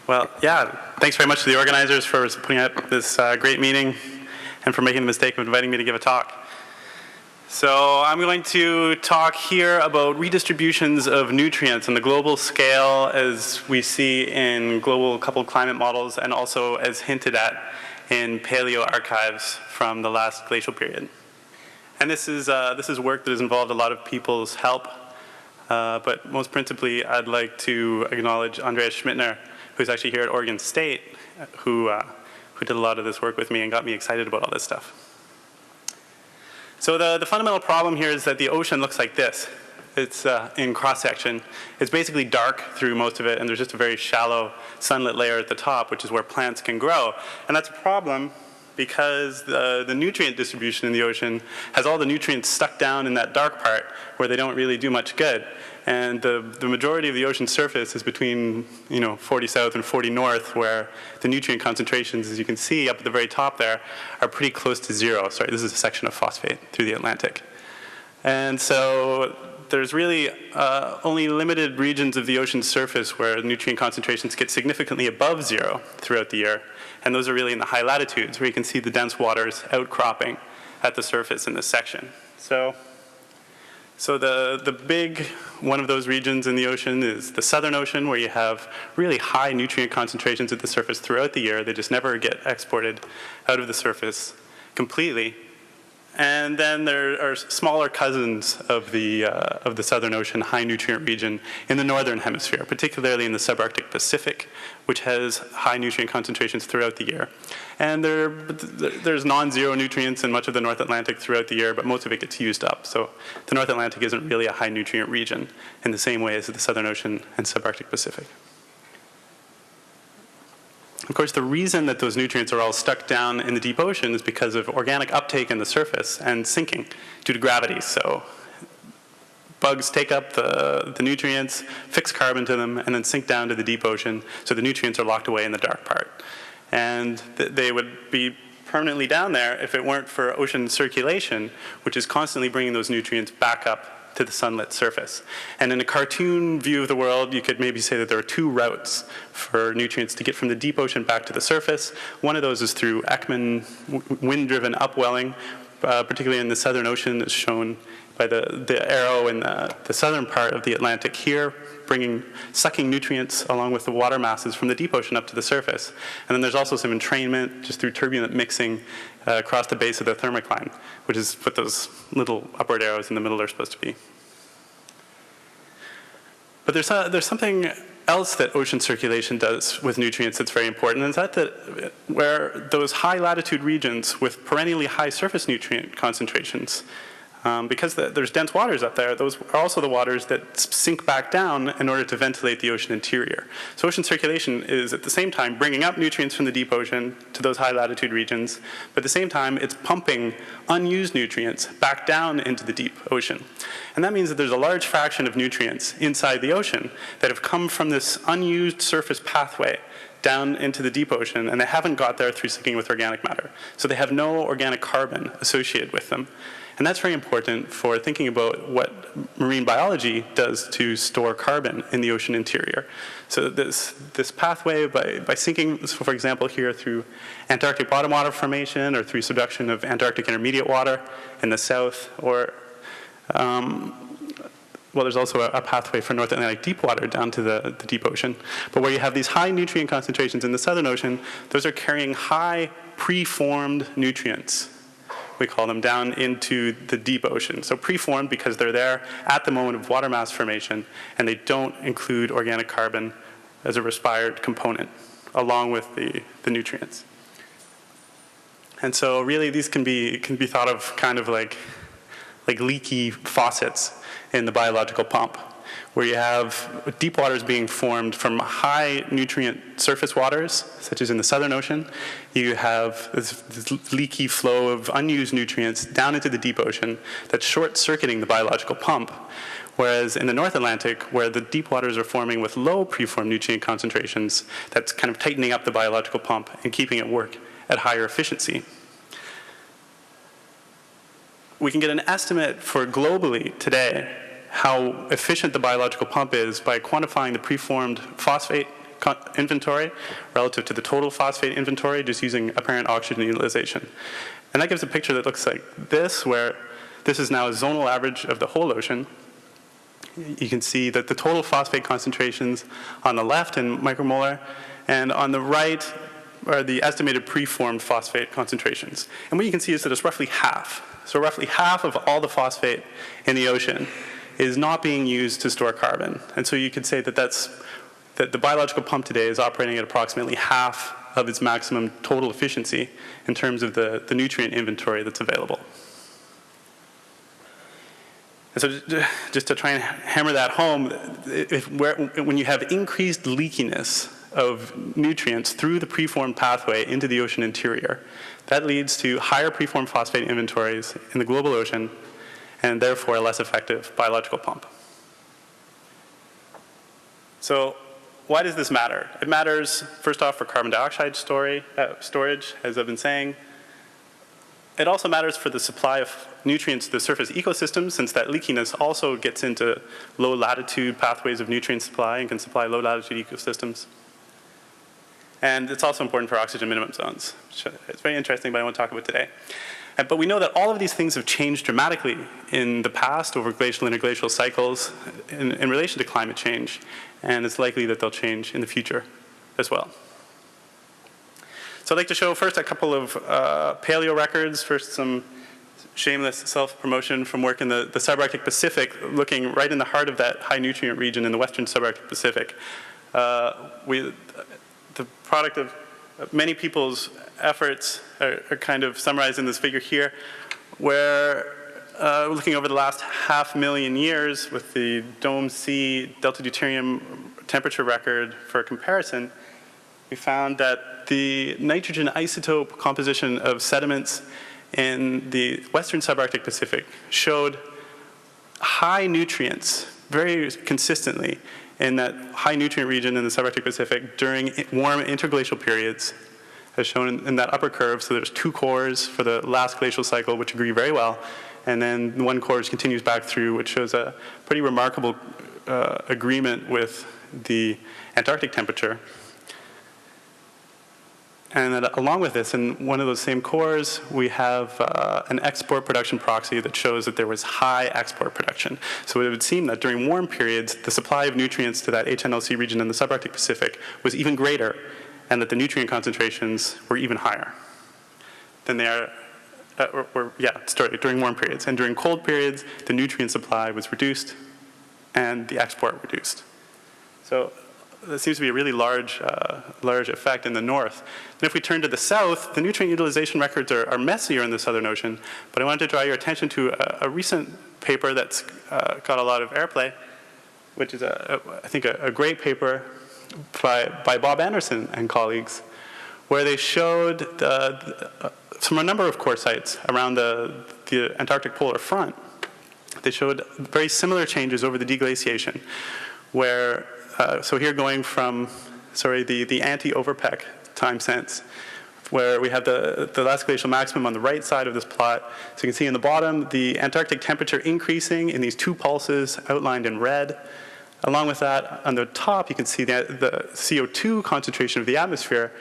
Well, yeah, thanks very much to the organizers for putting up this great meeting and for making the mistake of inviting me to give a talk. So I'm going to talk here about redistributions of nutrients on the global scale as we see in global coupled climate models and also as hinted at in Paleo archives from the last glacial period. And this is work that has involved a lot of people's help, but most principally I'd like to acknowledge Andreas Schmittner, who's actually here at Oregon State, who did a lot of this work with me and got me excited about all this stuff. So the fundamental problem here is that the ocean looks like this. It's in cross-section. It's basically dark through most of it, and there's just a very shallow sunlit layer at the top, which is where plants can grow. And that's a problem because the nutrient distribution in the ocean has all the nutrients stuck down in that dark part where they don't really do much good. And the majority of the ocean surface is between 40 south and 40 north, where the nutrient concentrations, as you can see up at the very top there, are pretty close to zero. Sorry, this is a section of phosphate through the Atlantic. And so there's really only limited regions of the ocean surface where nutrient concentrations get significantly above zero throughout the year. And those are really in the high latitudes where you can see the dense waters outcropping at the surface in this section. So the big one of those regions in the ocean is the Southern Ocean, where you have really high nutrient concentrations at the surface throughout the year. They just never get exported out of the surface completely. And then there are smaller cousins of the Southern Ocean high nutrient region in the Northern Hemisphere, particularly in the subarctic Pacific, which has high nutrient concentrations throughout the year. And there's non-zero nutrients in much of the North Atlantic throughout the year, but most of it gets used up. So the North Atlantic isn't really a high nutrient region in the same way as the Southern Ocean and subarctic Pacific. Of course, the reason that those nutrients are all stuck down in the deep ocean is because of organic uptake in the surface and sinking due to gravity. So bugs take up the nutrients, fix carbon to them, and then sink down to the deep ocean, so the nutrients are locked away in the dark part. And they would be permanently down there if it weren't for ocean circulation, which is constantly bringing those nutrients back up to the sunlit surface. And in a cartoon view of the world, you could maybe say that there are two routes for nutrients to get from the deep ocean back to the surface. One of those is through Ekman wind-driven upwelling, particularly in the Southern Ocean, as shown by the arrow in the southern part of the Atlantic here, sucking nutrients along with the water masses from the deep ocean up to the surface. And then there's also some entrainment just through turbulent mixing across the base of the thermocline, which is what those little upward arrows in the middle are supposed to be. But there's something else that ocean circulation does with nutrients that's very important, and it's that where those high latitude regions with perennially high surface nutrient concentrations, because there's dense waters up there, those are also the waters that sink back down in order to ventilate the ocean interior. So ocean circulation is at the same time bringing up nutrients from the deep ocean to those high latitude regions, but at the same time it's pumping unused nutrients back down into the deep ocean. And that means that there's a large fraction of nutrients inside the ocean that have come from this unused surface pathway down into the deep ocean, and they haven't got there through sinking with organic matter. So they have no organic carbon associated with them. And that's very important for thinking about what marine biology does to store carbon in the ocean interior. So this pathway, by sinking, so for example, here through Antarctic bottom water formation or through subduction of Antarctic intermediate water in the south, or well, there's also a pathway for North Atlantic deep water down to the deep ocean. But where you have these high nutrient concentrations in the Southern Ocean, those are carrying high preformed nutrients, we call them, down into the deep ocean. So preformed because they're there at the moment of water mass formation, and they don't include organic carbon as a respired component along with the nutrients. And so really these can be thought of kind of like leaky faucets in the biological pump, where you have deep waters being formed from high nutrient surface waters, such as in the Southern Ocean. You have this leaky flow of unused nutrients down into the deep ocean that's short-circuiting the biological pump. Whereas in the North Atlantic, where the deep waters are forming with low preformed nutrient concentrations, that's kind of tightening up the biological pump and keeping it work at higher efficiency. We can get an estimate for globally today how efficient the biological pump is by quantifying the preformed phosphate inventory relative to the total phosphate inventory, just using apparent oxygen utilization. And that gives a picture that looks like this, where this is now a zonal average of the whole ocean. You can see that the total phosphate concentrations on the left in micromolar, and on the right are the estimated preformed phosphate concentrations. And what you can see is that it's roughly half. So roughly half of all the phosphate in the ocean is not being used to store carbon. And so you could say that that the biological pump today is operating at approximately half of its maximum total efficiency in terms of the nutrient inventory that's available. And so just to try and hammer that home, when you have increased leakiness of nutrients through the preformed pathway into the ocean interior, that leads to higher preformed phosphate inventories in the global ocean, and therefore a less effective biological pump. So why does this matter? It matters, first off, for carbon dioxide storage, as I've been saying. It also matters for the supply of nutrients to the surface ecosystem, since that leakiness also gets into low latitude pathways of nutrient supply and can supply low latitude ecosystems. And it's also important for oxygen minimum zones, which is very interesting, but I won't talk about today. But we know that all of these things have changed dramatically in the past over glacial and interglacial cycles in relation to climate change, and it's likely that they'll change in the future as well. So I'd like to show first a couple of paleo records, first some shameless self-promotion from work in the subarctic Pacific, looking right in the heart of that high nutrient region in the western subarctic Pacific. The product of many people's efforts are kind of summarized in this figure here, where looking over the last 500,000 years with the Dome C delta deuterium temperature record for comparison, we found that the nitrogen isotope composition of sediments in the western subarctic Pacific showed high nutrients very consistently in that high nutrient region in the subarctic Pacific during warm interglacial periods, as shown in that upper curve. So there's two cores for the last glacial cycle, which agree very well, and then one core continues back through, which shows a pretty remarkable agreement with the Antarctic temperature. And then along with this, in one of those same cores, we have an export production proxy that shows that there was high export production. So it would seem that during warm periods, the supply of nutrients to that HNLC region in the subarctic Pacific was even greater, and that the nutrient concentrations were even higher than they are, during warm periods. And during cold periods, the nutrient supply was reduced and the export reduced. So that seems to be a really large effect in the north. And if we turn to the south, the nutrient utilization records are messier in the Southern Ocean, but I wanted to draw your attention to a recent paper that's got a lot of airplay, which is, I think, a great paper by Bob Anderson and colleagues, where they showed from a number of core sites around the Antarctic polar front. They showed very similar changes over the deglaciation, where so here going from, the anti-overpec time sense, where we have the last glacial maximum on the right side of this plot. So you can see in the bottom, the Antarctic temperature increasing in these two pulses outlined in red. Along with that, on the top, you can see that the CO2 concentration of the atmosphere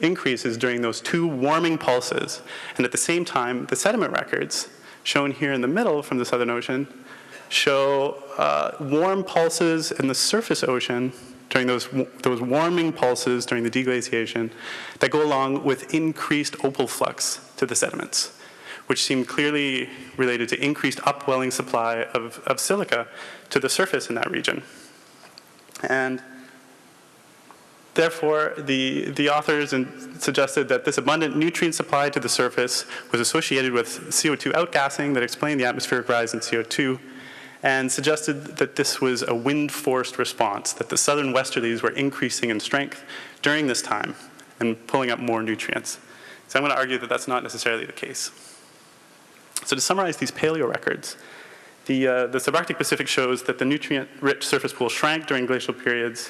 increases during those two warming pulses. And at the same time, the sediment records, shown here in the middle from the Southern Ocean, show warm pulses in the surface ocean during those warming pulses during the deglaciation that go along with increased opal flux to the sediments, which seem clearly related to increased upwelling supply of silica to the surface in that region. And therefore, the authors suggested that this abundant nutrient supply to the surface was associated with CO2 outgassing that explained the atmospheric rise in CO2, and suggested that this was a wind-forced response, that the southern westerlies were increasing in strength during this time and pulling up more nutrients. So I'm going to argue that that's not necessarily the case. So to summarize these paleo records, the subarctic Pacific shows that the nutrient-rich surface pool shrank during glacial periods,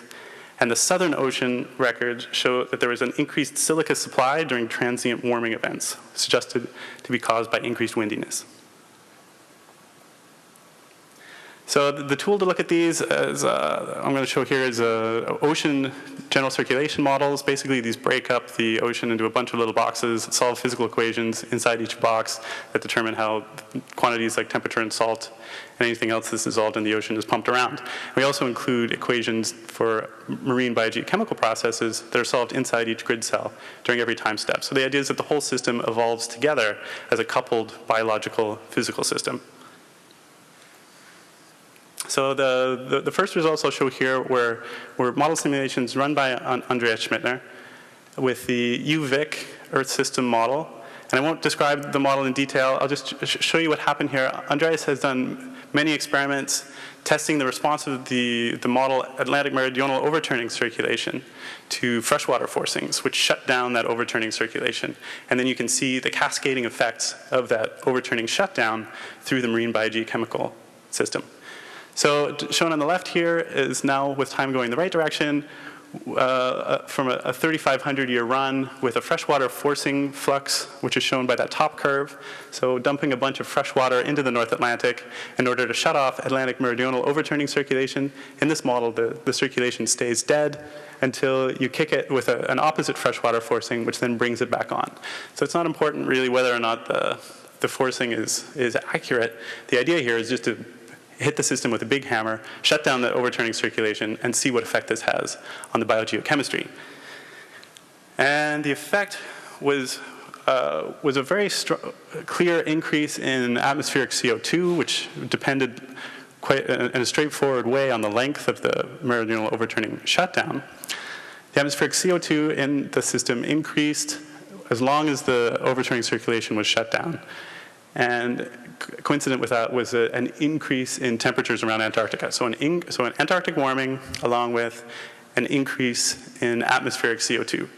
and the Southern Ocean records show that there was an increased silica supply during transient warming events, suggested to be caused by increased windiness. So the tool to look at these, as I'm going to show here, is ocean general circulation models. Basically, these break up the ocean into a bunch of little boxes, solve physical equations inside each box that determine how quantities like temperature and salt and anything else that's dissolved in the ocean is pumped around. We also include equations for marine biogeochemical processes that are solved inside each grid cell during every time step. So the idea is that the whole system evolves together as a coupled biological physical system. So the first results I'll show here were model simulations run by Andreas Schmittner with the Uvic Earth system model. And I won't describe the model in detail. I'll just show you what happened here. Andreas has done many experiments testing the response of the model Atlantic meridional overturning circulation to freshwater forcings, which shut down that overturning circulation. And then you can see the cascading effects of that overturning shutdown through the marine biogeochemical system. So shown on the left here is now, with time going the right direction, from a 3,500-year run with a freshwater forcing flux, which is shown by that top curve. So dumping a bunch of fresh water into the North Atlantic in order to shut off Atlantic meridional overturning circulation. In this model, the circulation stays dead until you kick it with an opposite freshwater forcing, which then brings it back on. So it's not important really whether or not the forcing is accurate. The idea here is just to hit the system with a big hammer, shut down the overturning circulation, and see what effect this has on the biogeochemistry. And the effect was a very clear increase in atmospheric CO2, which depended quite in a straightforward way on the length of the meridional overturning shutdown. The atmospheric CO2 in the system increased as long as the overturning circulation was shut down. And coincident with that was an increase in temperatures around Antarctica. So an Antarctic warming along with an increase in atmospheric CO2. And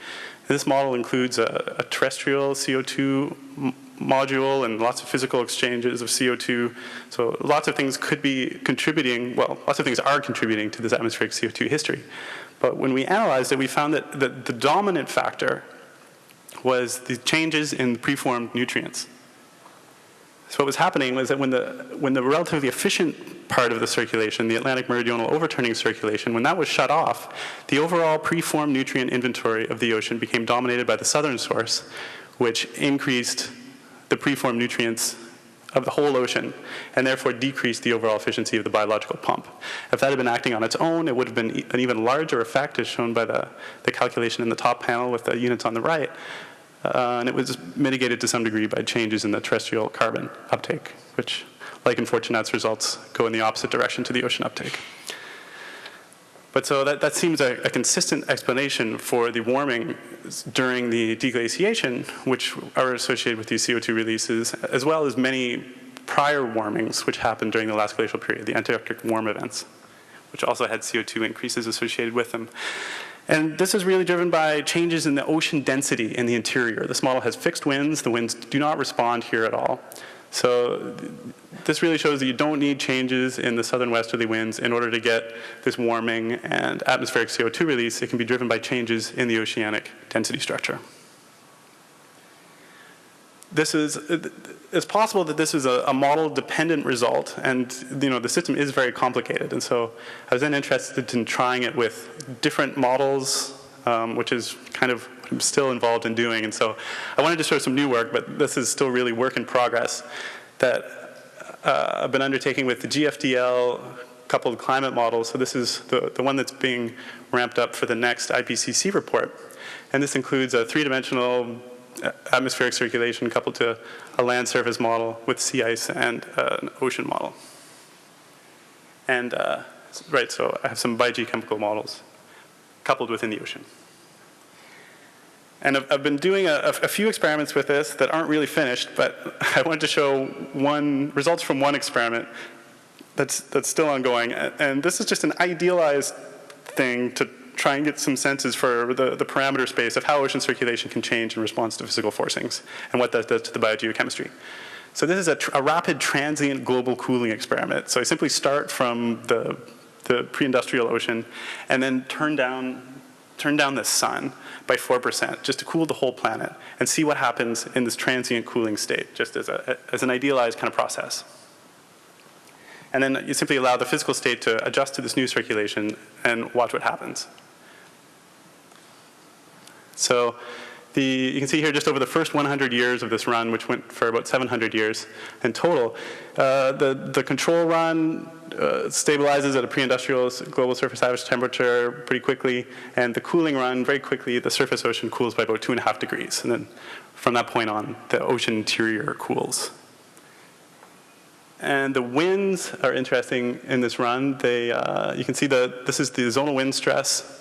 this model includes a terrestrial CO2 module and lots of physical exchanges of CO2. So lots of things could be contributing, well, lots of things are contributing to this atmospheric CO2 history. But when we analyzed it, we found that the dominant factor was the changes in preformed nutrients. So what was happening was that when the relatively efficient part of the circulation, the Atlantic meridional overturning circulation, when that was shut off, the overall preformed nutrient inventory of the ocean became dominated by the southern source, which increased the preformed nutrients of the whole ocean, and therefore decreased the overall efficiency of the biological pump. If that had been acting on its own, it would have been an even larger effect, as shown by the calculation in the top panel with the units on the right. And it was mitigated to some degree by changes in the terrestrial carbon uptake, which, like in Fortunat's results, go in the opposite direction to the ocean uptake. But so that seems a consistent explanation for the warming during the deglaciation, which are associated with these CO2 releases, as well as many prior warmings which happened during the last glacial period, the Antarctic warm events, which also had CO2 increases associated with them. And this is really driven by changes in the ocean density in the interior. This model has fixed winds. The winds do not respond here at all. So this really shows that you don't need changes in the southern westerly winds in order to get this warming and atmospheric CO2 release. It can be driven by changes in the oceanic density structure. It's possible that this is a model-dependent result, and the system is very complicated. And so I was then interested in trying it with different models, which is kind of what I'm still involved in doing. And so I wanted to show some new work, but this is still really work in progress that I've been undertaking with the GFDL coupled climate model. So this is the one that's being ramped up for the next IPCC report. And this includes a three-dimensional atmospheric circulation coupled to a land surface model with sea ice and an ocean model. And right, so I have some biogeochemical models coupled within the ocean. And I've been doing a few experiments with this that aren't really finished, but I wanted to show results from one experiment that's still ongoing. And this is just an idealized thing to try and get some senses for the parameter space of how ocean circulation can change in response to physical forcings and what that does to the biogeochemistry. So this is a rapid transient global cooling experiment. So I simply start from the pre-industrial ocean and then turn down the sun by 4% just to cool the whole planet and see what happens in this transient cooling state, just as an idealized kind of process. And then you simply allow the physical state to adjust to this new circulation and watch what happens. So you can see here just over the first 100 years of this run, which went for about 700 years in total, the control run stabilizes at a pre-industrial global surface average temperature pretty quickly, and the cooling run, very quickly, the surface ocean cools by about 2.5 degrees. And then from that point on, the ocean interior cools. And the winds are interesting in this run. You can see this is the zonal wind stress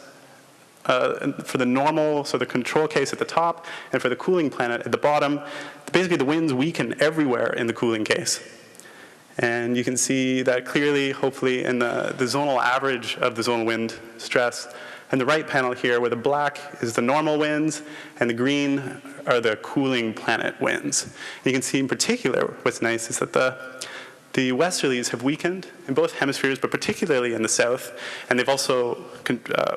for the normal, so the control case at the top, and for the cooling planet at the bottom. Basically, the winds weaken everywhere in the cooling case. And you can see that clearly, hopefully, in the zonal average of the zonal wind stress. And the right panel here, where the black is the normal winds, and the green are the cooling planet winds. And you can see in particular, what's nice is that the westerlies have weakened in both hemispheres, but particularly in the south, and they've also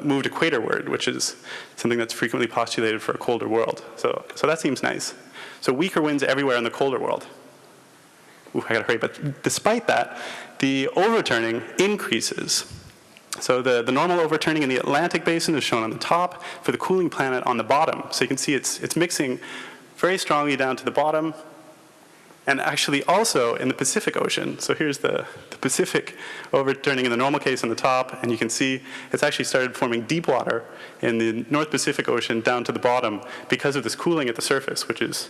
moved equatorward, which is something that's frequently postulated for a colder world. So that seems nice. So weaker winds everywhere in the colder world. Ooh, I gotta hurry, but despite that, the overturning increases. So the normal overturning in the Atlantic basin is shown on the top, for the cooling planet on the bottom. So you can see it's mixing very strongly down to the bottom, and actually also in the Pacific Ocean. So here's the Pacific overturning in the normal case on the top, and you can see it's actually started forming deep water in the North Pacific Ocean down to the bottom because of this cooling at the surface, which is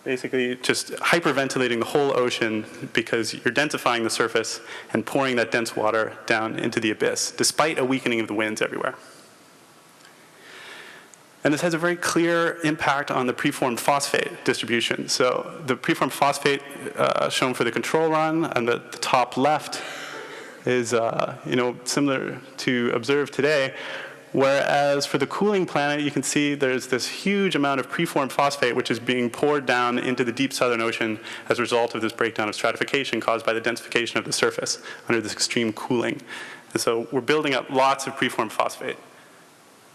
basically just hyperventilating the whole ocean because you're densifying the surface and pouring that dense water down into the abyss, despite a weakening of the winds everywhere. And this has a very clear impact on the preformed phosphate distribution. So the preformed phosphate shown for the control run on the top left is similar to observed today, whereas for the cooling planet, you can see there's this huge amount of preformed phosphate which is being poured down into the deep southern ocean as a result of this breakdown of stratification caused by the densification of the surface under this extreme cooling. And so we're building up lots of preformed phosphate,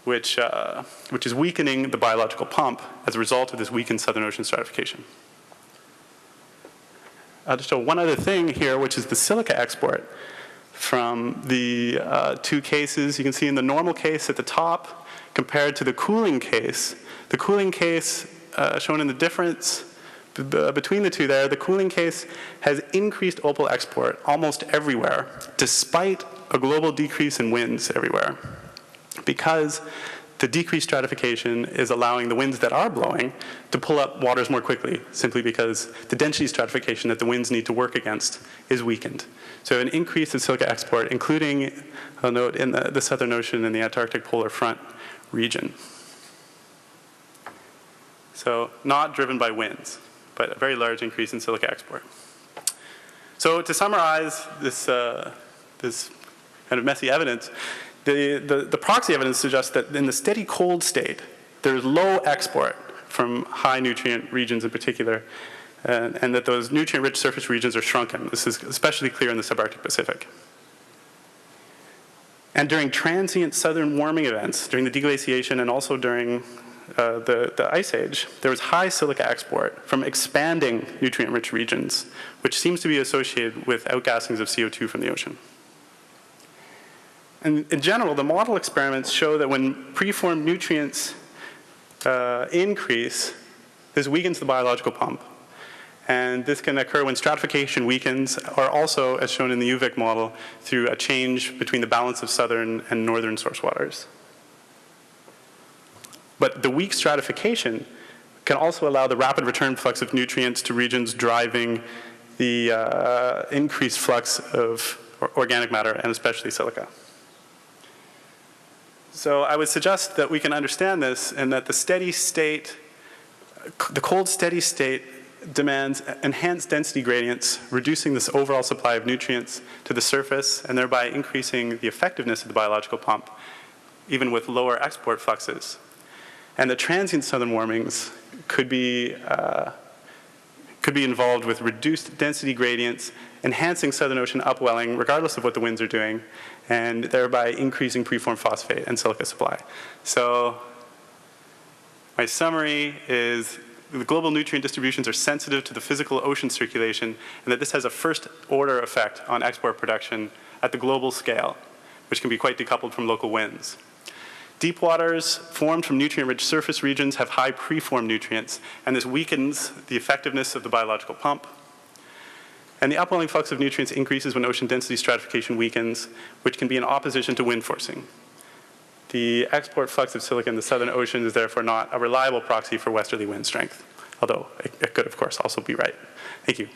which is weakening the biological pump as a result of this weakened Southern Ocean stratification. I'll just show one other thing here, which is the silica export from the two cases. You can see in the normal case at the top compared to the cooling case shown in the difference between the two there, the cooling case has increased opal export almost everywhere, despite a global decrease in winds everywhere, because the decreased stratification is allowing the winds that are blowing to pull up waters more quickly, simply because the density stratification that the winds need to work against is weakened. So an increase in silica export, including, I'll note, in the Southern Ocean and the Antarctic polar front region. So not driven by winds, but a very large increase in silica export. So to summarize this kind of messy evidence, the proxy evidence suggests that in the steady cold state, there's low export from high nutrient regions in particular, and that those nutrient-rich surface regions are shrunken. This is especially clear in the subarctic Pacific. And during transient southern warming events, during the deglaciation and also during the Ice Age, there was high silica export from expanding nutrient-rich regions, which seems to be associated with outgassings of CO2 from the ocean. And in general, the model experiments show that when preformed nutrients increase, this weakens the biological pump. And this can occur when stratification weakens, or also, as shown in the Uvic model, through a change between the balance of southern and northern source waters. But the weak stratification can also allow the rapid return flux of nutrients to regions, driving the increased flux of organic matter, and especially silica. So I would suggest that we can understand this, and that the steady state, the cold steady state demands enhanced density gradients, reducing this overall supply of nutrients to the surface, and thereby increasing the effectiveness of the biological pump, even with lower export fluxes. And the transient southern warmings could be involved with reduced density gradients, enhancing Southern Ocean upwelling, regardless of what the winds are doing, and thereby increasing preformed phosphate and silica supply. So my summary is the global nutrient distributions are sensitive to the physical ocean circulation, and that this has a first-order effect on export production at the global scale, which can be quite decoupled from local winds. Deep waters formed from nutrient-rich surface regions have high preformed nutrients, and this weakens the effectiveness of the biological pump. And the upwelling flux of nutrients increases when ocean density stratification weakens, which can be in opposition to wind forcing. The export flux of silica in the Southern Ocean is therefore not a reliable proxy for westerly wind strength, although it could, of course, also be right. Thank you.